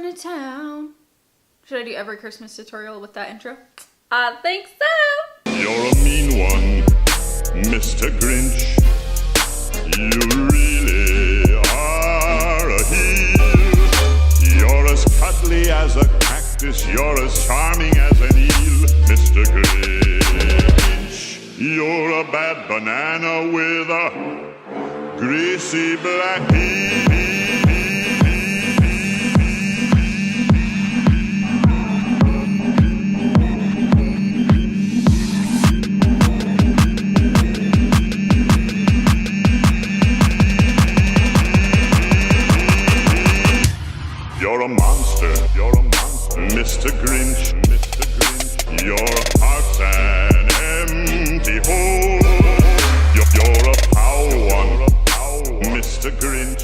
going to town. Should I do every Christmas tutorial with that intro? I think so. You're a mean one, Mr. Grinch. You really are a heel. You're as cuddly as a cactus. You're as charming as an eel, Mr. Grinch. You're a bad banana with a greasy black pea. You're a monster, Mr. Grinch, Your heart's an empty hole. You're a foul one, Mr. Grinch.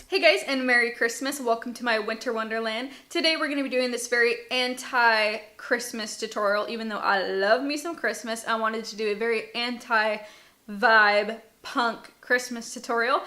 Hey guys, and Merry Christmas. Welcome to my winter wonderland. Today we're going to be doing this very anti-Christmas tutorial. Even though I love me some Christmas, I wanted to do a very anti-vibe punk Christmas tutorial.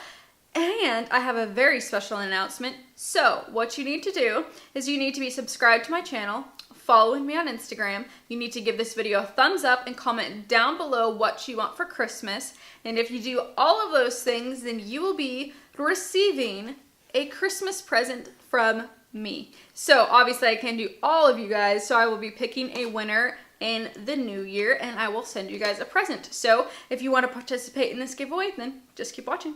And I have a very special announcement. So what you need to do is you need to be subscribed to my channel, following me on Instagram. You need to give this video a thumbs up and comment down below what you want for Christmas. And if you do all of those things, then you will be receiving a Christmas present from me. So obviously I can't do all of you guys, so I will be picking a winner in the new year and I will send you guys a present. So if you want to participate in this giveaway, then just keep watching.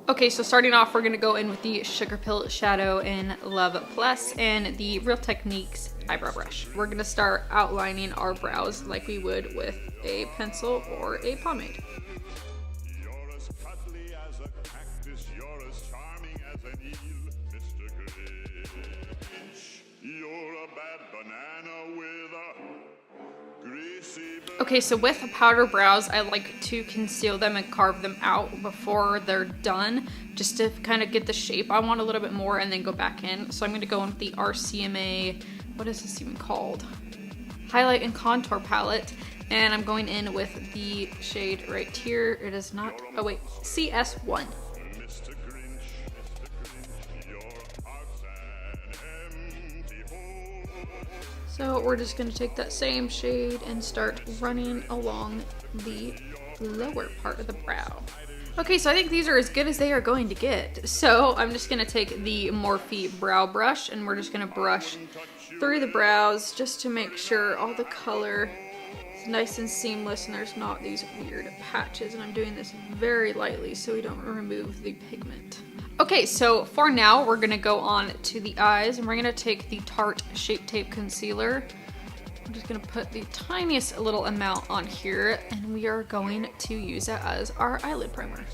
Okay, so starting off, we're gonna go in with the Sugar Pill Shadow in Love Plus and the Real Techniques eyebrow brush. We're gonna start outlining our brows like we would with a pencil or a pomade. You're as cuddly as a cactus. You're as charming as an eel, Mr. Grinch. You're a bad banana with a greasy black. Okay, so with powder brows, I like to conceal them and carve them out before they're done, just to kind of get the shape I want a little bit more and then go back in. So I'm going to go in with the RCMA, what is this even called? Highlight and Contour Palette. And I'm going in with the shade right here. It is not, oh wait, CS1. Mr. Grinch, your heart's an empty hole. So we're just going to take that same shade and start running along the lower part of the brow. Okay, so I think these are as good as they are going to get. So I'm just going to take the Morphe brow brush and we're just going to brush through the brows just to make sure all the color is nice and seamless and there's not these weird patches. And I'm doing this very lightly so we don't remove the pigment. Okay, so for now, we're gonna go on to the eyes and we're gonna take the Tarte Shape Tape Concealer. I'm just gonna put the tiniest little amount on here and we are going to use it as our eyelid primer.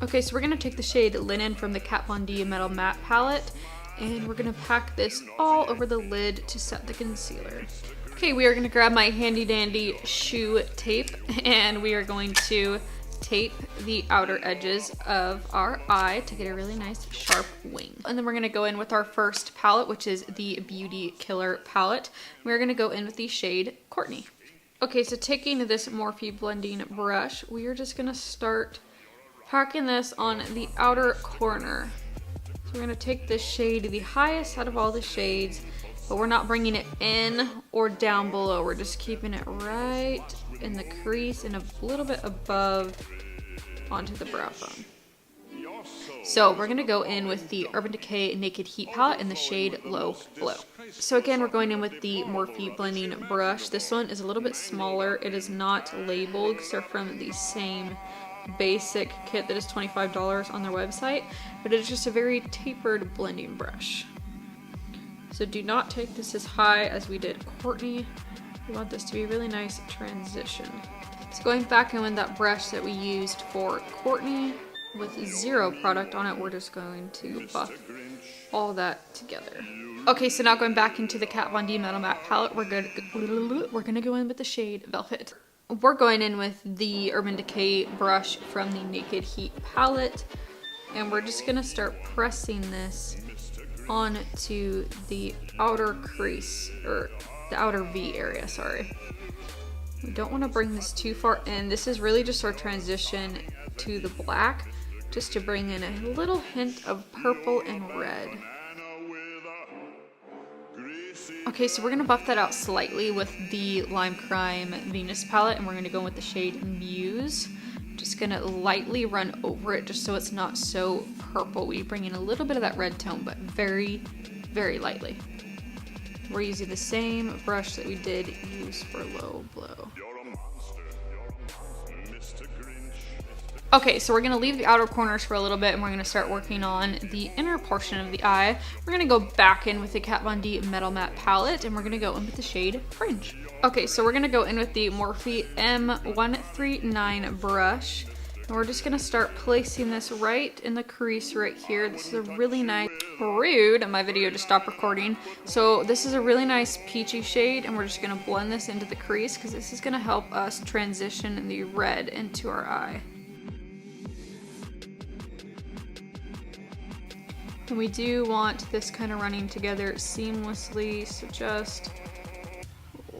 Okay, so we're gonna take the shade Linen from the Kat Von D Metal Matte Palette and we're gonna pack this all over the lid to set the concealer. Okay, we are gonna grab my handy dandy shoe tape and we are going to tape the outer edges of our eye to get a really nice sharp wing. And then we're gonna go in with our first palette, which is the Beauty Killer palette. We're gonna go in with the shade Courtney. Okay, so taking this Morphe blending brush, we are just gonna start packing this on the outer corner. So we're gonna take this shade, the highest out of all the shades, but we're not bringing it in or down below. We're just keeping it right in the crease and a little bit above onto the brow bone. So we're gonna go in with the Urban Decay Naked Heat palette in the shade Low Glow. So again, we're going in with the Morphe blending brush. This one is a little bit smaller. It is not labeled because they're from the same basic kit that is $25 on their website, but it's just a very tapered blending brush. So do not take this as high as we did Courtney. We want this to be a really nice transition. So going back in with that brush that we used for Courtney with zero product on it, we're just going to buff all that together. Okay, so now going back into the Kat Von D Metal Matte Palette, we're gonna go in with the shade Velvet. We're going in with the Urban Decay brush from the Naked Heat palette, and we're just gonna start pressing this onto the outer crease, or the outer V area, sorry. We don't want to bring this too far in. This is really just our transition to the black, just to bring in a little hint of purple and red. Okay, so we're gonna buff that out slightly with the Lime Crime Venus palette, and we're gonna go with the shade Muse. Just gonna lightly run over it just so it's not so purple-y. Bring in a little bit of that red tone, but very, very lightly. We're using the same brush that we did use for low blow. Okay, so we're gonna leave the outer corners for a little bit and we're gonna start working on the inner portion of the eye. We're gonna go back in with the Kat Von D Metal Matte palette and we're gonna go in with the shade Fringe. Okay, so we're gonna go in with the Morphe M139 brush. And we're just gonna start placing this right in the crease right here. This is a really nice, rude, my video just stopped recording. So this is a really nice peachy shade and we're just gonna blend this into the crease because this is gonna help us transition the red into our eye. And we do want this kind of running together seamlessly, so just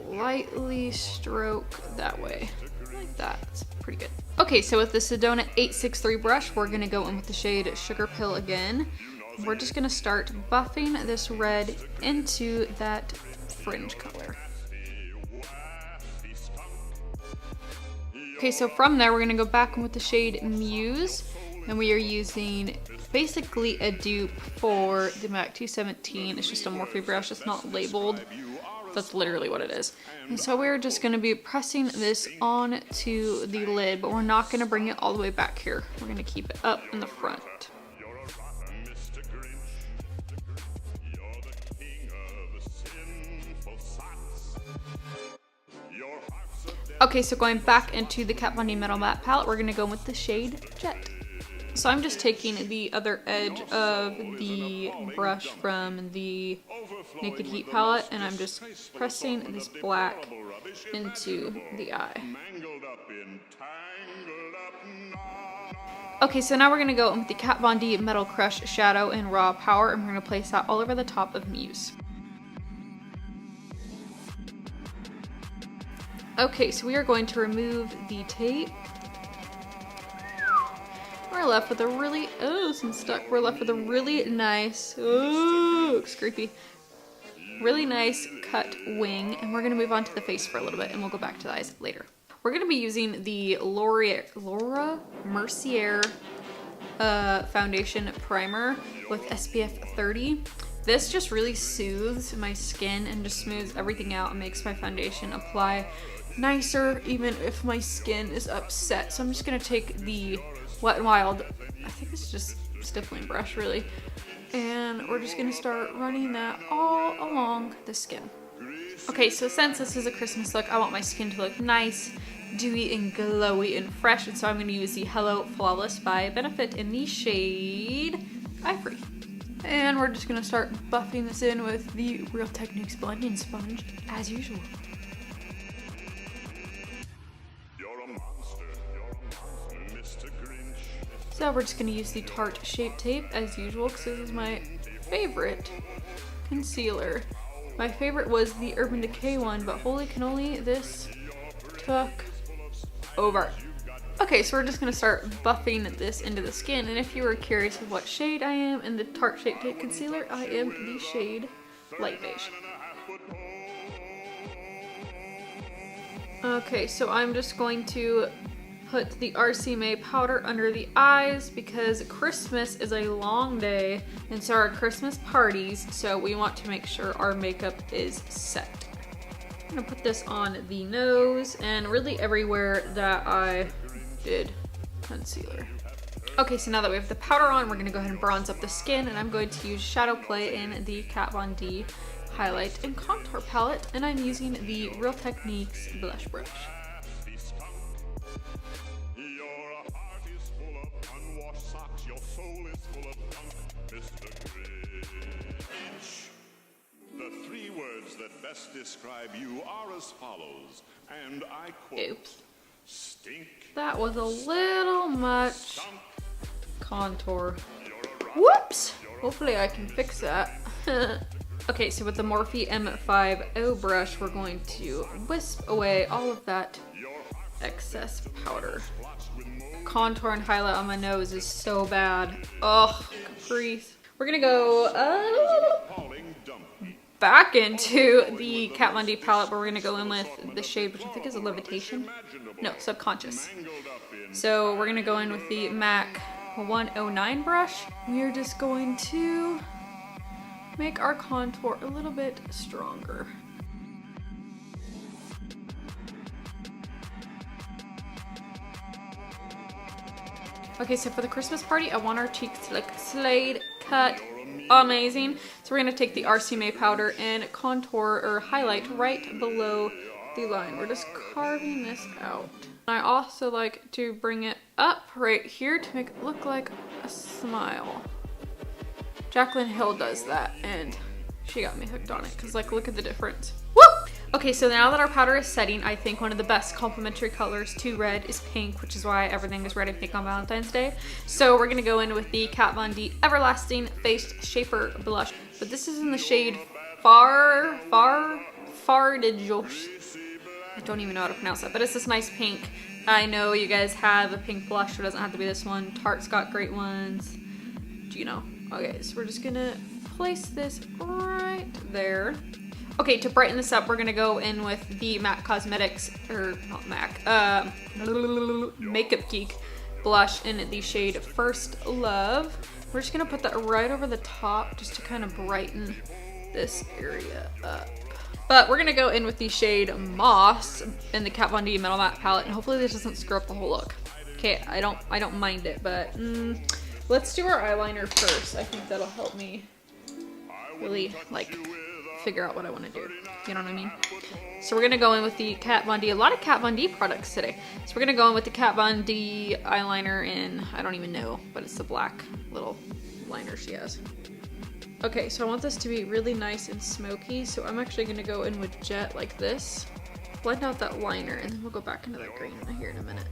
lightly stroke that way, like that. It's pretty good. Okay, so with the Sedona 863 brush, we're gonna go in with the shade Sugar Pill again. We're just gonna start buffing this red into that fringe color. Okay, so from there, we're gonna go back in with the shade Muse, and we are using basically a dupe for the MAC 217. It's just a Morphe brush, it's not labeled. That's literally what it is. And so we're just gonna be pressing this onto the lid, but we're not gonna bring it all the way back here. We're gonna keep it up in the front. Okay, so going back into the Kat Von D Metal Matte palette, we're gonna go with the shade Jet. So I'm just taking the other edge of the brush from the Naked Heat palette and I'm just pressing this black into the eye. Okay, so now we're gonna go in with the Kat Von D Metal Crush Shadow in Raw Power and we're gonna place that all over the top of Muse. Okay, so we are going to remove the tape. We're left with a really, some stuck. We're left with a really nice, looks creepy. Really nice cut wing, and we're gonna move on to the face for a little bit, and we'll go back to the eyes later. We're gonna be using the laureate Mercier foundation primer with SPF 30. This just really soothes my skin and just smooths everything out and makes my foundation apply nicer, even if my skin is upset. So I'm just gonna take the Wet n Wild, I think it's just stippling brush really, and we're just gonna start running that all along the skin. Okay, so since this is a Christmas look, I want my skin to look nice, dewy and glowy and fresh, and so I'm gonna use the Hello Flawless by Benefit in the shade Ivory. And we're just gonna start buffing this in with the Real Techniques blending sponge as usual. So we're just gonna use the Tarte Shape Tape as usual because this is my favorite concealer. My favorite was the Urban Decay one, but holy cannoli, this took over. Okay, so we're just gonna start buffing this into the skin, and if you were curious of what shade I am in the Tarte Shape Tape concealer, I am the shade Light Beige. Okay, so I'm just going to put the RC May powder under the eyes because Christmas is a long day and so are Christmas parties, so we want to make sure our makeup is set. I'm gonna put this on the nose and really everywhere that I did concealer. Okay, so now that we have the powder on, we're gonna go ahead and bronze up the skin, and I'm going to use Shadow Play in the Kat Von D Highlight and Contour palette, and I'm using the Real Techniques blush brush. The three words that best describe you are as follows, and I quote, Oops. Stink. That was a little much contour. Whoops! Hopefully I can fix that. Okay, so with the Morphe M50 brush, we're going to wisp away all of that excess powder. Contour and highlight on my nose is so bad. Oh, Caprice. We're gonna go back into the Kat Von D palette, but we're gonna go in with the shade, which I think is a Levitation. No, Subconscious. So we're gonna go in with the MAC 109 brush. We are just going to make our contour a little bit stronger. Okay, so for the Christmas party, I want our cheeks to look slayed, cut, amazing. So we're gonna take the RCMA powder and contour or highlight right below the line. We're just carving this out. I also like to bring it up right here to make it look like a smile. Jaclyn Hill does that, and she got me hooked on it, because like, look at the difference. Woo! Okay, so now that our powder is setting, I think one of the best complementary colors to red is pink, which is why everything is red and pink on Valentine's Day. So we're gonna go in with the Kat Von D Everlasting Face Shaper Blush. But this is in the shade Far de Josh. I don't even know how to pronounce that, but it's this nice pink. I know you guys have a pink blush, it doesn't have to be this one. Tarte's got great ones. Do you know? Okay, so we're just gonna place this right there. Okay, to brighten this up, we're gonna go in with the MAC Cosmetics, or not MAC, Makeup Geek blush in the shade First Love. We're just gonna put that right over the top just to kind of brighten this area up. But we're gonna go in with the shade Moss in the Kat Von D Metal Matte palette, and hopefully this doesn't screw up the whole look. Okay, I don't mind it, but let's do our eyeliner first. I think that'll help me really like figure out what I want to do. You know what I mean? So we're gonna go in with the Kat Von D. A lot of Kat Von D products today. So we're gonna go in with the Kat Von D eyeliner in, I don't even know, but it's the black little liner she has. Okay, so I want this to be really nice and smoky, so I'm actually gonna go in with Jet like this. Blend out that liner, and then we'll go back into that green here in a minute.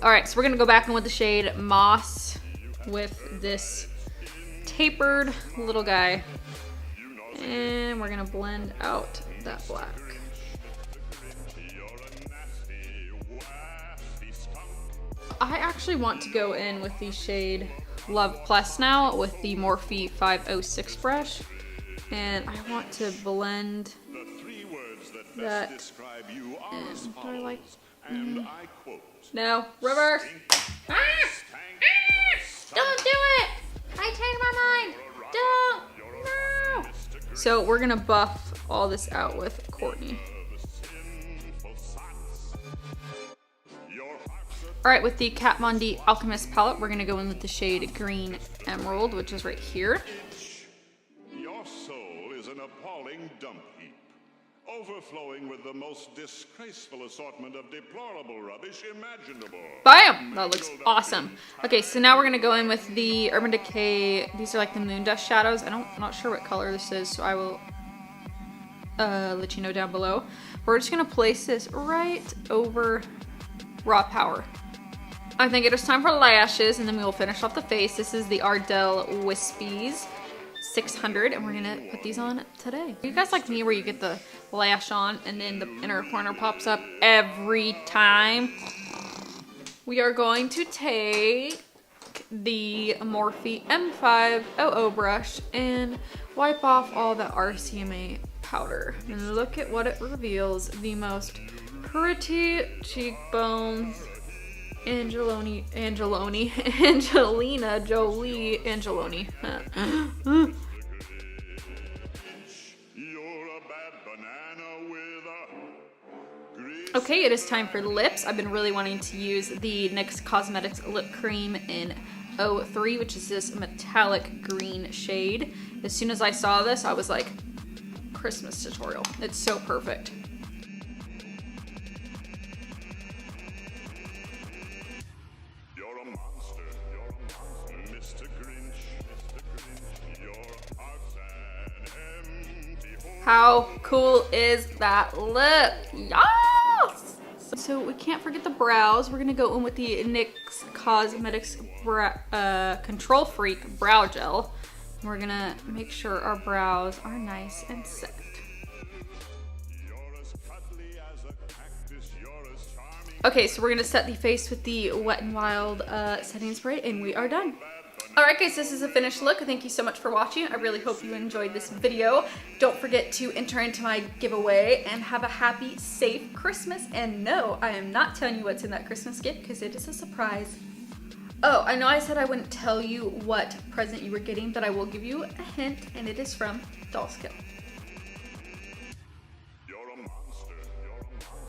Alright, so we're gonna go back in with the shade Moss with this tapered little guy. And we're gonna blend out that black. I actually want to go in with the shade Love Plus now with the Morphe 506 brush. And I want to blend that in. Do I like... No, reverse! Ah! Don't do it! I changed my mind! Don't! No! So we're gonna buff all this out with Courtney. Alright, with the Kat Von D Alchemist palette, we're gonna go in with the shade Green Emerald, which is right here. Your soul is an appalling dump heap, overflowing with the most disgraceful assortment of deplorable rubbish imaginable. Bam! That looks awesome. Okay, so now we're gonna go in with the Urban Decay. These are like the Moondust shadows. I'm not sure what color this is, so I will let you know down below. We're just gonna place this right over Raw Power. I think it is time for lashes, and then we will finish off the face. This is the Ardell Wispies 600, and we're gonna put these on today. You guys like me where you get the lash on and then the inner corner pops up every time? We are going to take the Morphe M500 brush and wipe off all the RCMA powder. And look at what it reveals. The most pretty cheekbones. Angelina Jolie. Okay, it is time for lips. I've been really wanting to use the NYX Cosmetics Lip Cream in 03, which is this metallic green shade. As soon as I saw this, I was like, Christmas tutorial. It's so perfect. You're a monster, Mr. Grinch, your heart's an empty hole. How cool is that lip? Yes! So we can't forget the brows. We're gonna go in with the NYX Cosmetics Control Freak Brow Gel. We're gonna make sure our brows are nice and set. Okay, so we're gonna set the face with the Wet n Wild setting spray, and we are done. Alright guys, this is a finished look. Thank you so much for watching. I really hope you enjoyed this video. Don't forget to enter into my giveaway and have a happy, safe Christmas. And no, I am not telling you what's in that Christmas gift because it is a surprise. Oh, I know I said I wouldn't tell you what present you were getting, but I will give you a hint, and it is from Doll's Kill.